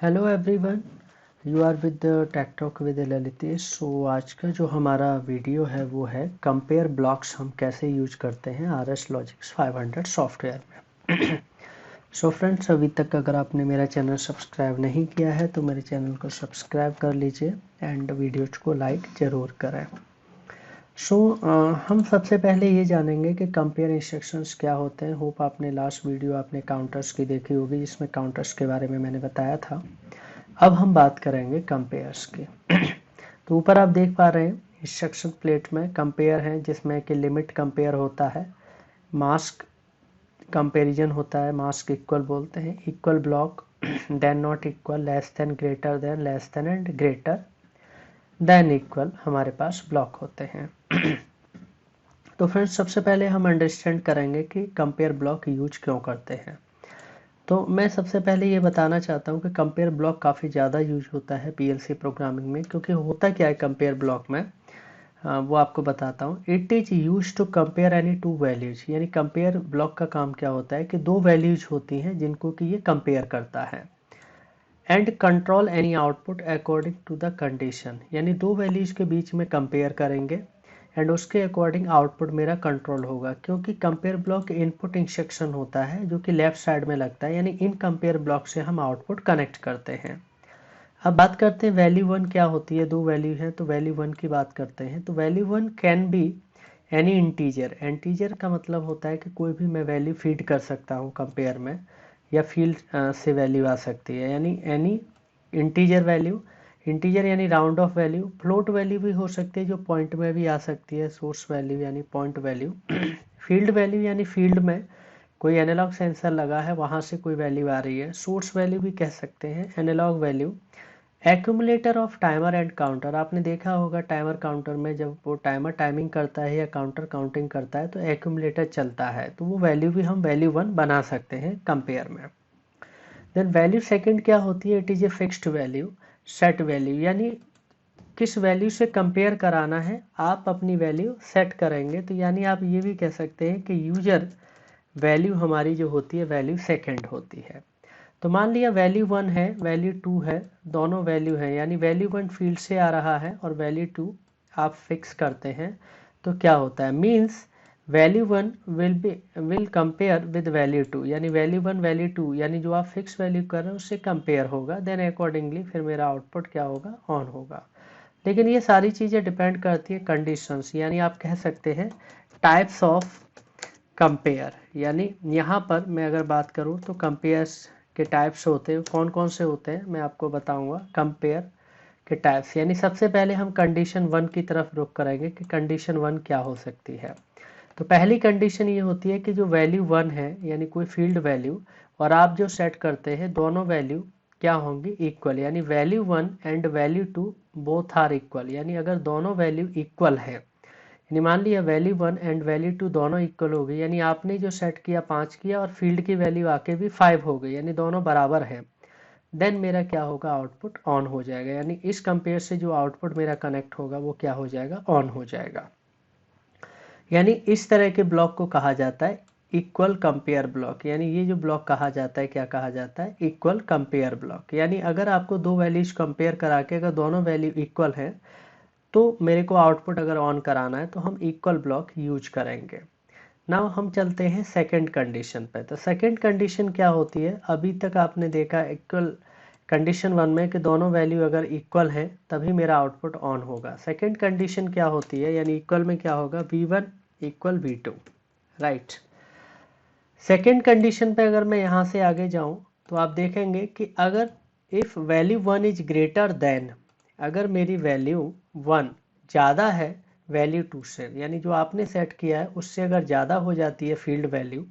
Hello everyone, you are with tech talk with Lalitesh. So आज का जो हमारा वीडियो है वो है कंपेयर ब्लॉक्स हम कैसे यूज करते हैं आर एस लॉजिक्स 500 सॉफ्टवेयर में। सो फ्रेंड्स, अभी तक अगर आपने मेरा चैनल सब्सक्राइब नहीं किया है तो मेरे चैनल को सब्सक्राइब कर लीजिए एंड वीडियोज को लाइक ज़रूर करें। सो हम सबसे पहले ये जानेंगे कि कंपेयर इंस्ट्रक्शंस क्या होते हैं। होप आपने लास्ट वीडियो आपने काउंटर्स की देखी होगी जिसमें काउंटर्स के बारे में मैंने बताया था। अब हम बात करेंगे कंपेयर्स की। तो ऊपर आप देख पा रहे हैं इंस्ट्रक्शन प्लेट में कंपेयर है जिसमें कि लिमिट कंपेयर होता है, मास्क कंपैरिजन होता है, मास्क इक्वल बोलते हैं, equal block, then not equal, less than and greater than equal हमारे पास ब्लॉक होते हैं। तो फ्रेंड्स, सबसे पहले हम अंडरस्टैंड करेंगे कि कंपेयर ब्लॉक यूज क्यों करते हैं। तो मैं सबसे पहले ये बताना चाहता हूँ कि कंपेयर ब्लॉक काफ़ी ज़्यादा यूज होता है पीएलसी प्रोग्रामिंग में। क्योंकि होता क्या है कंपेयर ब्लॉक में, वो आपको बताता हूँ। It is use to compare any two values. यानी कंपेयर ब्लॉक का काम क्या होता है कि दो वैल्यूज होती हैं जिनको कि ये कंपेयर करता है, and control any output according to the condition. यानी दो वैल्यूज के बीच में कंपेयर करेंगे एंड उसके अकॉर्डिंग आउटपुट मेरा कंट्रोल होगा। क्योंकि कंपेयर ब्लॉक इनपुट इंस्ट्रक्शन होता है जो कि लेफ्ट साइड में लगता है, यानी इन कंपेयर ब्लॉक से हम आउटपुट कनेक्ट करते हैं। अब बात करते हैं वैल्यू वन क्या होती है। दो वैल्यू है तो वैल्यू वन की बात करते हैं। तो value one can be any integer. Integer का मतलब होता है कि कोई भी मैं वैल्यू फीड कर सकता हूँ कंपेयर में, या फील्ड से वैल्यू आ सकती है, यानी एनी इंटीजर वैल्यू। इंटीजर यानी round of value. Float value भी हो सकती है जो पॉइंट में भी आ सकती है, सोर्स वैल्यू यानी पॉइंट वैल्यू। फील्ड वैल्यू यानी फील्ड में कोई एनालॉग सेंसर लगा है वहाँ से कोई वैल्यू आ रही है, सोर्स वैल्यू भी कह सकते हैं, analog value. Accumulator of timer and counter. आपने देखा होगा टाइमर काउंटर में जब वो टाइमर टाइमिंग करता है या काउंटर काउंटिंग करता है तो एक्यूमुलेटर चलता है, तो वो वैल्यू भी हम वैल्यू वन बना सकते हैं कंपेयर में। देन वैल्यू सेकंड क्या होती है, it is a fixed value, set value. यानी किस वैल्यू से कंपेयर कराना है आप अपनी वैल्यू सेट करेंगे। तो यानी आप ये भी कह सकते हैं कि यूजर वैल्यू हमारी जो होती है वैल्यू सेकंड होती है। तो मान लिया वैल्यू वन है, वैल्यू टू है, दोनों वैल्यू है, यानी वैल्यू वन फील्ड से आ रहा है और वैल्यू टू आप फिक्स करते हैं। तो क्या होता है, means value one will compare with value two. यानी वैल्यू वन वैल्यू टू यानी जो आप फिक्स वैल्यू कर रहे हैं उससे कंपेयर होगा, देन अकॉर्डिंगली फिर मेरा आउटपुट क्या होगा, ऑन होगा। लेकिन ये सारी चीज़ें डिपेंड करती है कंडीशंस, यानी आप कह सकते हैं टाइप्स ऑफ कंपेयर। यानी यहाँ पर मैं अगर बात करूँ तो कंपेयर्स के टाइप्स होते हैं, कौन कौन से होते हैं मैं आपको बताऊंगा कंपेयर के टाइप्स। यानी सबसे पहले हम कंडीशन वन की तरफ रुख करेंगे कि कंडीशन वन क्या हो सकती है। तो पहली कंडीशन ये होती है कि जो वैल्यू वन है यानी कोई फील्ड वैल्यू और आप जो सेट करते हैं दोनों वैल्यू क्या होंगी, इक्वल। यानी value one and value two both are equal. यानी अगर दोनों वैल्यू इक्वल है, यानी मान लिया value one and value two दोनों इक्वल हो गई, यानी आपने जो सेट किया 5 किया और फील्ड की वैल्यू आके भी 5 हो गई, यानी दोनों बराबर है, देन मेरा क्या होगा, आउटपुट ऑन हो जाएगा। यानी इस कंपेयर से जो आउटपुट मेरा कनेक्ट होगा वो क्या हो जाएगा, ऑन हो जाएगा। यानी इस तरह के ब्लॉक को कहा जाता है इक्वल कंपेयर ब्लॉक। यानी ये जो ब्लॉक कहा जाता है क्या कहा जाता है, इक्वल कंपेयर ब्लॉक। यानी अगर आपको दो वैल्यूज कंपेयर करा के अगर दोनों वैल्यू इक्वल है तो मेरे को आउटपुट अगर ऑन कराना है तो हम इक्वल ब्लॉक यूज करेंगे। नाउ हम चलते हैं सेकंड कंडीशन पे। तो सेकंड कंडीशन क्या होती है, अभी तक आपने देखा इक्वल कंडीशन वन में कि दोनों वैल्यू अगर इक्वल है तभी मेरा आउटपुट ऑन होगा। सेकंड कंडीशन क्या होती है, यानी इक्वल में क्या होगा, V1 equal V2, right. Second condition पे अगर मैं यहाँ से आगे जाऊँ तो आप देखेंगे कि अगर if value one is greater than, अगर मेरी वैल्यू वन ज़्यादा है वैल्यू टू से, यानी जो आपने सेट किया है उससे अगर ज़्यादा हो जाती है फील्ड वैल्यू,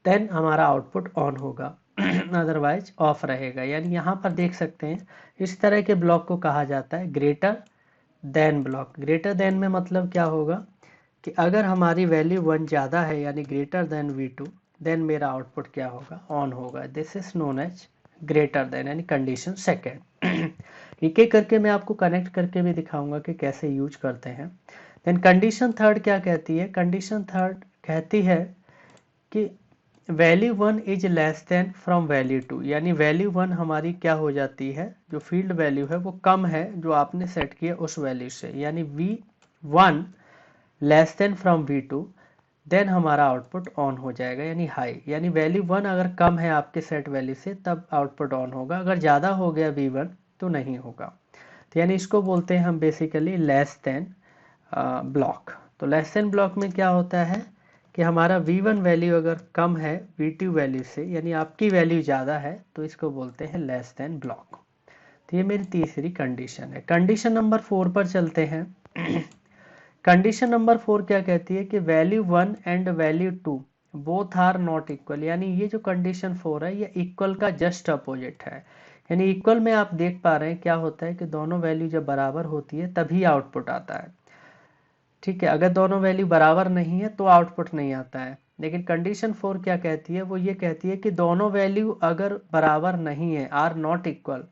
देन हमारा आउटपुट ऑन होगा, अदरवाइज ऑफ रहेगा। यानी यहाँ पर देख सकते हैं इस तरह के ब्लॉक को कहा जाता है greater than block. Greater than में मतलब क्या होगा कि अगर हमारी वैल्यू वन ज़्यादा है यानी ग्रेटर देन V2, देन मेरा आउटपुट क्या होगा, ऑन होगा। This is known as greater than, यानी कंडीशन सेकेंड। एक एक करके मैं आपको कनेक्ट करके भी दिखाऊंगा कि कैसे यूज करते हैं। देन कंडीशन थर्ड क्या कहती है, कंडीशन थर्ड कहती है कि value 1 is less than from value 2, यानी वैल्यू 1 हमारी क्या हो जाती है, जो फील्ड वैल्यू है वो कम है जो आपने सेट किया उस वैल्यू से, यानी V1 less than from V2, then हमारा आउटपुट ऑन हो जाएगा यानी हाई, यानी वैल्यू 1 अगर कम है आपके सेट वैल्यू से तब आउटपुट ऑन होगा, अगर ज़्यादा हो गया V1 तो नहीं होगा। तो यानी इसको बोलते हैं हम बेसिकली लेस देन ब्लॉक। तो लेस देन ब्लॉक में क्या होता है कि हमारा V1 वैल्यू अगर कम है V2 वैल्यू से, यानी आपकी वैल्यू ज़्यादा है, तो इसको बोलते हैं लेस देन ब्लॉक। तो ये मेरी तीसरी कंडीशन है। कंडीशन नंबर 4 पर चलते हैं। कंडीशन नंबर 4 क्या कहती है कि value 1 and value 2 both are not equal, यानी ये जो कंडीशन 4 है ये इक्वल का जस्ट अपोजिट है। यानी इक्वल में आप देख पा रहे हैं क्या होता है कि दोनों वैल्यू जब बराबर होती है तभी आउटपुट आता है, ठीक है। अगर दोनों वैल्यू बराबर नहीं है तो आउटपुट नहीं आता है। लेकिन कंडीशन 4 क्या कहती है, वो ये कहती है कि दोनों वैल्यू अगर बराबर नहीं है, आर नॉट इक्वल,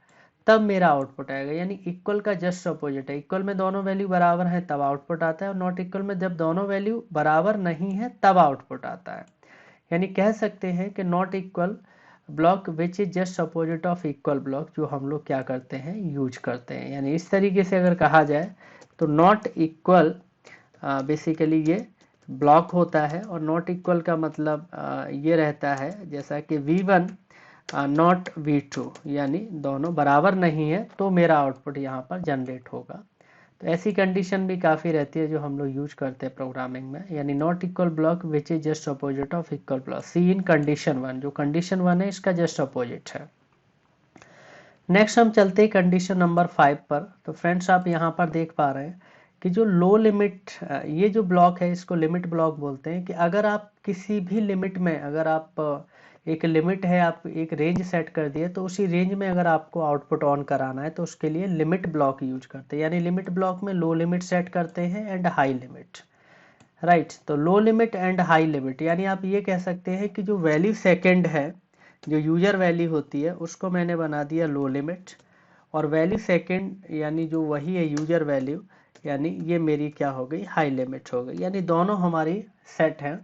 तब मेरा आउटपुट आएगा। यानी इक्वल का जस्ट अपोजिट है, इक्वल में दोनों वैल्यू बराबर है तब आउटपुट आता है, और नॉट इक्वल में जब दोनों वैल्यू बराबर नहीं है तब आउटपुट आता है। यानी कह सकते हैं कि not equal block which is just opposite of equal block, जो हम लोग क्या करते हैं, यूज करते हैं। यानी इस तरीके से अगर कहा जाए तो नॉट इक्वल बेसिकली ये ब्लॉक होता है, और नॉट इक्वल का मतलब ये रहता है जैसा कि V1 नॉट V2, यानी दोनों बराबर नहीं है तो मेरा आउटपुट यहाँ पर जनरेट होगा। तो ऐसी कंडीशन भी काफ़ी रहती है जो हम लोग यूज करते हैं प्रोग्रामिंग में, यानी not equal block which is just opposite of equal block, see in condition 1, जो कंडीशन 1 है इसका जस्ट अपोजिट है। नेक्स्ट हम चलते हैं कंडीशन नंबर 5 पर। तो फ्रेंड्स आप यहाँ पर देख पा रहे हैं कि जो लो लिमिट, ये जो ब्लॉक है इसको लिमिट ब्लॉक बोलते हैं, कि अगर आप किसी भी लिमिट में, अगर आप एक लिमिट है, आप एक रेंज सेट कर दिए, तो उसी रेंज में अगर आपको आउटपुट ऑन कराना है तो उसके लिए लिमिट ब्लॉक यूज करते हैं। यानी लिमिट ब्लॉक में लो लिमिट सेट करते हैं एंड हाई लिमिट, राइट। तो लो लिमिट एंड हाई लिमिट, यानी आप ये कह सकते हैं कि जो वैल्यू सेकेंड है, जो यूजर वैल्यू होती है, उसको मैंने बना दिया लो लिमिट, और वैल्यू सेकेंड यानी जो वही है यूजर वैल्यू, यानी ये मेरी क्या हो गई, हाई लिमिट हो गई। यानी दोनों हमारी सेट हैं,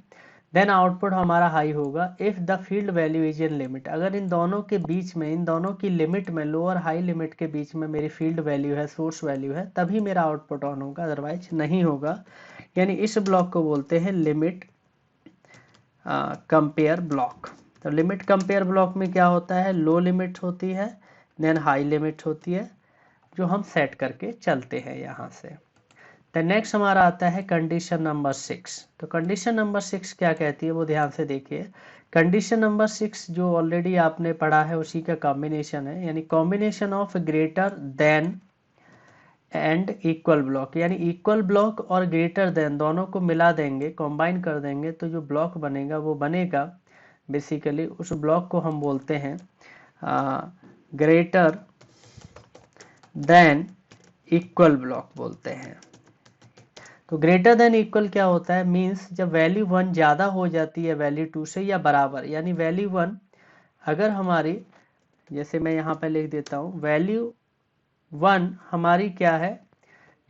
देन आउटपुट हमारा हाई होगा if the field value is in limit. अगर इन दोनों के बीच में, इन दोनों की लिमिट में, लो और हाई लिमिट के बीच में मेरी फील्ड वैल्यू है, सोर्स वैल्यू है, तभी मेरा आउटपुट ऑन होगा, अदरवाइज नहीं होगा। यानी इस ब्लॉक को बोलते हैं लिमिट कंपेयर ब्लॉक। तो लिमिट कंपेयर ब्लॉक में क्या होता है, लो लिमिट होती है, देन हाई लिमिट होती है, जो हम सेट करके चलते हैं यहाँ से। तो नेक्स्ट हमारा आता है कंडीशन नंबर 6। तो कंडीशन नंबर 6 क्या कहती है वो ध्यान से देखिए। कंडीशन नंबर 6 जो ऑलरेडी आपने पढ़ा है उसी का कॉम्बिनेशन है, यानी combination of greater than and equal block, यानी इक्वल ब्लॉक और ग्रेटर देन दोनों को मिला देंगे, कंबाइन कर देंगे, तो जो ब्लॉक बनेगा वो बनेगा बेसिकली, उस ब्लॉक को हम बोलते हैं ग्रेटर देन इक्वल ब्लॉक बोलते हैं। तो ग्रेटर देन इक्वल क्या होता है, मींस जब वैल्यू 1 ज़्यादा हो जाती है वैल्यू 2 से या बराबर, यानी वैल्यू 1 अगर हमारी, जैसे मैं यहाँ पे लिख देता हूँ, वैल्यू 1 हमारी क्या है,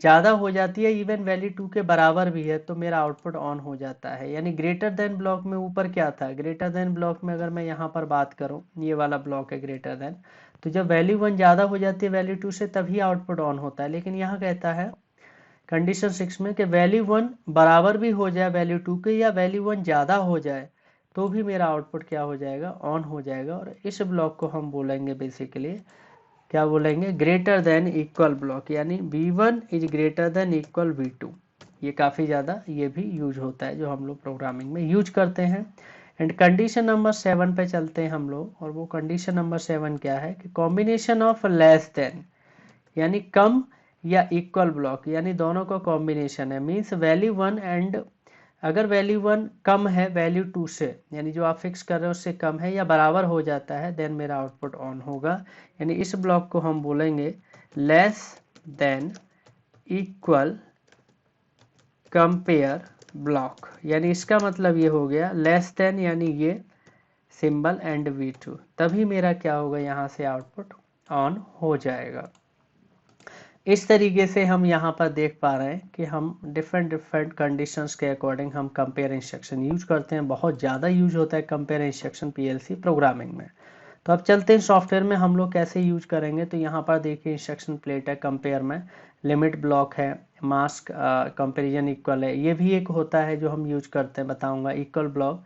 ज़्यादा हो जाती है, इवन वैल्यू 2 के बराबर भी है, तो मेरा आउटपुट ऑन हो जाता है। यानी ग्रेटर देन ब्लॉक में ऊपर क्या था, ग्रेटर देन ब्लॉक में अगर मैं यहाँ पर बात करूँ, ये वाला ब्लॉक है ग्रेटर देन, तो जब वैल्यू 1 ज़्यादा हो जाती है वैल्यू 2 से तभी आउटपुट ऑन होता है। लेकिन यहाँ कहता है कंडीशन 6 में कि वैल्यू 1 बराबर भी हो जाए वैल्यू 2 के, या वैल्यू 1 ज़्यादा हो जाए, तो भी मेरा आउटपुट क्या हो जाएगा, ऑन हो जाएगा। और इस ब्लॉक को हम बोलेंगे बेसिकली, क्या बोलेंगे, ग्रेटर देन इक्वल ब्लॉक, यानी V1 is greater than equal V2। ये काफ़ी ज़्यादा ये भी यूज होता है, जो हम लोग प्रोग्रामिंग में यूज करते हैं। एंड कंडीशन नंबर 7 पे चलते हैं हम लोग, और वो कंडीशन नंबर 7 क्या है कि कॉम्बिनेशन ऑफ लेस देन, यानी कम या इक्वल ब्लॉक, यानी दोनों का कॉम्बिनेशन है, मीन्स वैल्यू 1 एंड, अगर वैल्यू 1 कम है वैल्यू 2 से, यानी जो आप फिक्स कर रहे हो उससे कम है या बराबर हो जाता है, देन मेरा आउटपुट ऑन होगा। यानी इस ब्लॉक को हम बोलेंगे less than equal compare block. यानी इसका मतलब ये हो गया लेस देन, यानी ये सिंबल एंड V2, तभी मेरा क्या होगा, यहाँ से आउटपुट ऑन हो जाएगा। इस तरीके से हम यहाँ पर देख पा रहे हैं कि हम डिफरेंट कंडीशंस के अकॉर्डिंग हम कंपेयर इंस्ट्रक्शन यूज करते हैं। बहुत ज़्यादा यूज होता है कंपेयर इंस्ट्रक्शन पीएलसी प्रोग्रामिंग में। तो अब चलते हैं सॉफ्टवेयर में हम लोग कैसे यूज करेंगे। तो यहाँ पर देखिए इंस्ट्रक्शन प्लेट है कंपेयर में, लिमिट ब्लॉक है, मास्क कंपेरिजन इक्वल है, ये भी एक होता है जो हम यूज करते हैं, बताऊंगा। इक्वल ब्लॉक,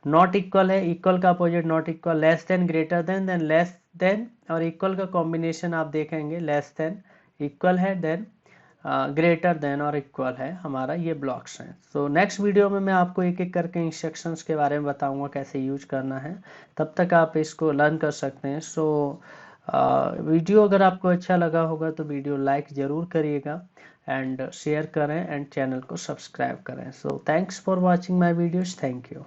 नॉट इक्वल है, इक्वल का opposite not equal, less then greater than less than, और इक्वल का कॉम्बिनेशन आप देखेंगे लेस देन, इक्वल है, देन ग्रेटर देन और इक्वल है, हमारा ये ब्लॉक्स हैं। तो नेक्स्ट वीडियो में मैं आपको एक एक करके इंस्ट्रक्शंस के बारे में बताऊंगा कैसे यूज करना है, तब तक आप इसको लर्न कर सकते हैं। सो वीडियो अगर आपको अच्छा लगा होगा तो वीडियो लाइक ज़रूर करिएगा एंड शेयर करें एंड चैनल को सब्सक्राइब करें। So thanks for watching my videos, thank you.